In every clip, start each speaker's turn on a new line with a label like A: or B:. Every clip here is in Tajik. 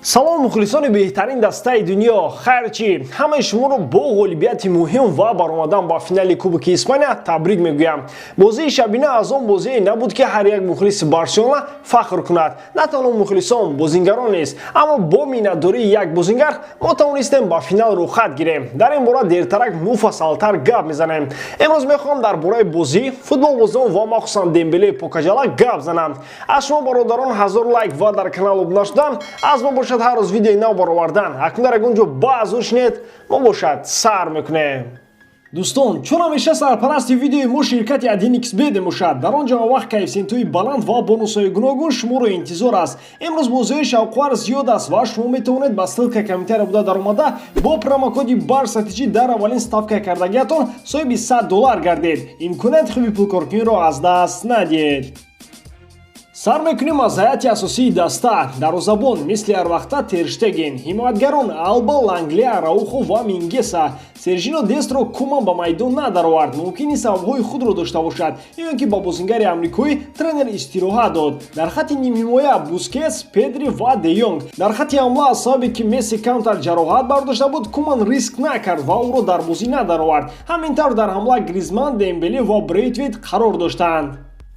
A: салом мухлисони беҳтарин дастаи дунё, хайр чи? Ҳамаи шуморо бо ғолибияти муҳим ва баромадан ба финали Кубоки Испания табрик мегӯям. Бозии шабина аз он бозие набуд ки ҳар як мухлиси Барселона фахр кунад. На танҳо мухлисон, бозингарон нест, аммо бо миннатдории як бозингар мо тавонистем ба финал рухат гирем. Дар ин бора дертарак муфассалтар гап мезанем. Имрӯз мехоҳам дар бораи бозӣ, футболбозон ва махсусан Дембеле покаҷала гап занам. Аз шумо бародарон 1000 лайк ва дар канал обуна шудан, аз мо бошад ҳар рӯз видеои нав баровардан. Акнун дар ягон ҷо баъз шунед, мо бошад сар мекунем. Дӯстон, чун ҳамеша сарпарасти видеои мо ширкати 1xBet мебошад. Дар он ҷо вақт коэффициентҳои баланд ва бонусҳои гуногун шуморо интизор аст. Имрӯз бозиҳои шавқовар зиёд аст ва шумо метавонед ба ссилкаи комментария буда даромада бо промокоди БАРСТЖ дар аввалин ставкаи кардагиатон соҳиби $100 гардед. Имконият хуби пулкоркуниро аз даст надиҳед. Сар мекунем аз ҳайати асосии даста. Дарвозабон мисли ҳар вақта Тер Штеген, ҳимоятгарон Алба, Ланглия, Раухо ва Мингеса. Сержино Дестро Куман ба майдон надаровард. Мумкин сабабҳои худро дошта бошад. Ин ки ба бозингари амрикоӣ тренер истироҳат дод. Дар хатти нимҳимоя Бускетс, Педри ва Де Йонг. Дар хатти ҳамла аз сабаби ки Месси камтар ҷароҳат бардошта буд, Куман риск накард ва ӯро дар бозӣ надаровард. Ҳамин тавр дар ҳамла Гризман, Дембеле ва Брейтвейт қарор доштанд.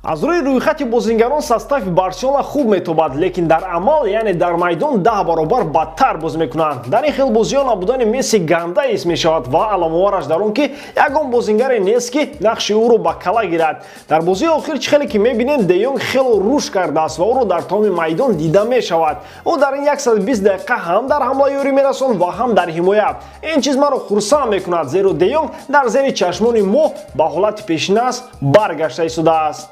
A: Аз рӯи рӯйхати бозингарон состави Барселона хуб метобад, лекин дар амал, яъне дар майдон 10 баробар бадтар бозӣ мекунанд. Дар ин хел бозиҳо набудани Месси ганда ҳис мешавад ва аламовараш дар он ки ягон бозингаре нест ки нақши ӯро ба кала гирад. Дар бозии охир чӣ хеле ки мебинем, Де Йонг хело рушд кардааст ва ӯро дар тамоми майдон дида мешавад. Ӯ дар ин 120 дақиқа ҳам дар ҳамла ёрӣ мерасон ва ҳам дар ҳимоя. Ин чиз маро хурсанд мекунад, зеро Де Йонг дар зери чашмони мо ба ҳолати пешинас баргашта истодааст.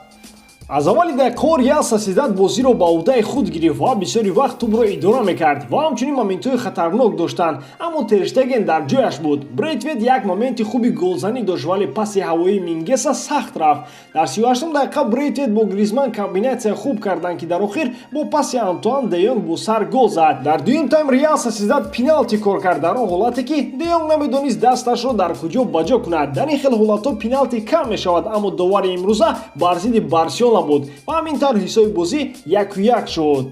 A: Аз аввали дақиқаҳо Реал Соседад бозиро ба уҳдаи худ гирифт ва бисёри вақт тӯбро идора мекард ва ҳамчунин моментҳои хатарнок доштанд, аммо Тер Штеген дар ҷояш буд. Брейтвейт як моменти хуби голзанӣ дошт, вале паси ҳавоии Мингеса сахт рафт. Дар 38 дақиқа Брейтвейт бо Гризман комбинатсия хуб карданд ки дар охир бо паси Антуан Де Йонг бо сар гол зад. Дар дуюм тайм Реал Соседад пеналти кор кард, дар он ҳолате ки Де Йонг намедонист дасташро дар куҷо баҷо кунад. Дар ин хел ҳолатҳо пеналти кам мешавад, аммо довари имрӯза бар зидди Барселона буд ва ҳамин тавр ҳисоби бозӣ 1-1 шуд.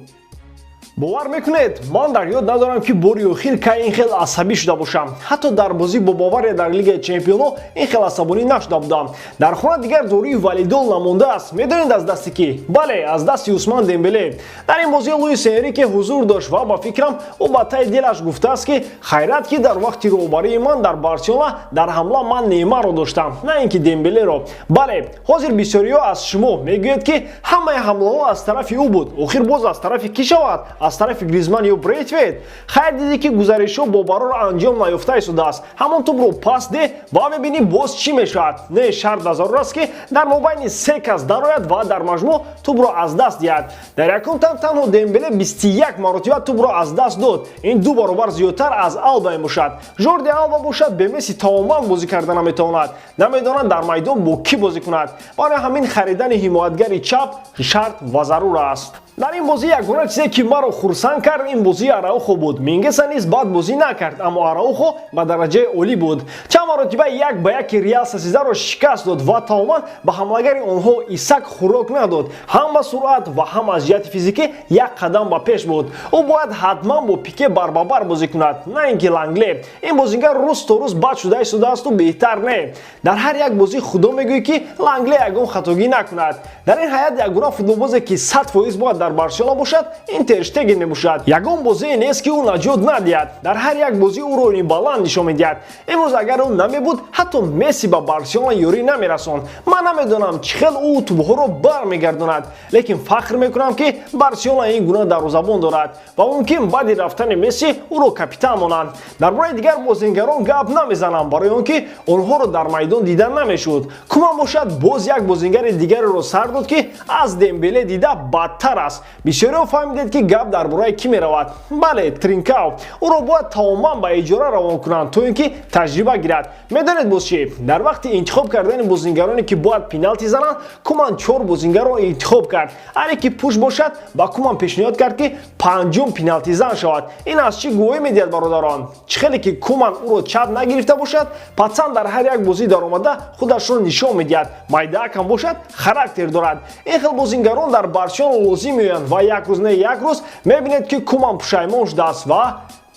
A: бовар мекунед, ман дар ёд надорам ки бори охир кай ин хел асабӣ шуда бошам. Ҳатто дар бозӣ бо Бавария дар Лигаи Чемпионҳо ин хел асабонӣ нашуда будам. Дар хона дигар дории валидол намондааст. Медонед аз дасти ки? Бале, аз дасти Усман Дембеле. Дар ин бозӣ Луис Энрике ҳузур дошт ва ба фикрам ӯ ба таи дилаш гуфтааст ки хайрат ки дар вақти роҳбарии ман дар Барселона дар ҳамла ман Неймарро доштам, на ин ки Дембелеро. Бале, ҳозир бисёриҳо аз шумо мегӯяд ки ҳамаи ҳамлаҳо аз тарафи ӯ буд. Охир боз аз тарафи кӣ шавад? Аз тарафи Гризман ё Брейтвейт? Хайр диди ки гузаришҳо бо барор анҷом наёфта истодааст. Ҳамон тӯбро пас де ва мебинӣ боз чӣ мешавад. Не шарт ба зарур аст ки дар мобайни се кас дарояд ва дар маҷмӯъ тӯбро аз даст диҳад. Дар якум тайм танҳо Дембеле 21 маротиба тӯбро аз даст дод. Ин 2 баробар зиёдтар аз Алба мебошад. Жорди Алба бошад бе Месси тамоман бозӣ карда наметавонад. Намедонад дар майдон бо кӣ бозӣ кунад. Барои ҳамин харидани ҳимоятгари чап шарт ва зарур аст. Дар ин бозӣ ягона чизе ки маро хурсанд кард, ин бозии Араухо буд. Мингеса низ бад бозӣ накард, аммо Араухо ба дараҷаи олӣ буд. Чанд маротиба 1-1 Реал Соседадро шикаст дод ва тамоман ба ҳамлагари онҳо Исак хӯрок надод. Ҳам ба суръат ва ҳам аз ҷиҳати физикӣ як қадам ба пеш буд. Ӯ бояд ҳатман бо Пике бар ба бар бозӣ кунад, на ин ки Лангле. Ин бозингар рӯз то рӯз бад шуда истодаасту беҳтар не. Дар ҳар як бозӣ худо мегӯяд ки Лангле ягон хатогӣ накунад. Дар ин ҳаят ягона футболбозе ки 100% бояд дар Барселона бошад, ин Тер Штеген мебошад. Ягон бозие нест ки ӯ наҷот надиҳад. Дар ҳар як бозӣ ӯ роҳи баланд нишон медиҳад. Имрӯз агар ӯ намебуд, ҳатто Месси ба Барселона ёрӣ намерасонд. Ман намедонам чӣ хел ӯ тӯбҳоро бармегардонад, лекин фахр мекунам ки Барселона ин гуна дарвозабон дорад ва мумкин баъди рафтани Месси ӯро капитан монанд. Дар бораи дигар бозингарон гап намезанам, барои он ки онҳоро дар майдон дида намешуд. Куман бошад боз як бозингари дигареро сар дод ки аз Дембеле дида бадтар аст. бисёриҳо фаҳмидед ки гап дар бораи кӣ меравад. Бале, Тринкау. Ӯро бояд тамоман ба иҷора равон кунанд то ин ки таҷриба гирад. Медонед боз чӣ? Дар вақти интихоб кардани бозингароне ки бояд пеналти зананд, Куман 4 бозингарро интихоб кард. ҳаре ки пуш бошад, ба Куман пешниҳод кард ки 5-ум пеналтизан шавад. Ин аз чӣ гувоҳӣ медиҳад бародарон? Чӣ хеле ки Куман ӯро чап нагирифта бошад, патсан дар ҳар як бозӣ даромада худашро нишон медиҳад. Майдаакам бошад, характер дорад. Ин хел бозингарон дар Барселона лозим меоянд ва як рӯз не як рӯз мебинед ки кумам пушаймон шудааст ва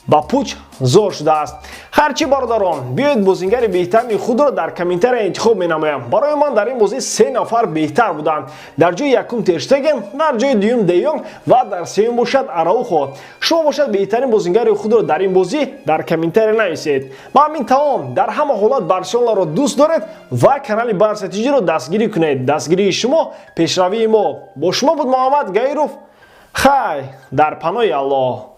A: ба пуч зор шудааст. Харчи бародарон, биёед бозингари беҳтарини худро дар комментария интихоб менамоям. Барои ман дар ин бозӣ 3 нафар беҳтар буданд. Дар ҷои якум Штеген, дар ҷои дуюм Де Йонг ва дар сеюм бошад Араухо. Шумо бошад беҳтарин бозингари худро дар ин бозӣ дар комментария нависед. Ба ҳамин тамом, дар ҳама ҳолат Барселонаро дӯст доред ва канали Барса ТВ-ро дастгирӣ кунед. Дастгирии шумо, пешравии мо. Бо шумо буд Муҳаммад Гаиров. Хай, дар паноҳи Аллоҳ.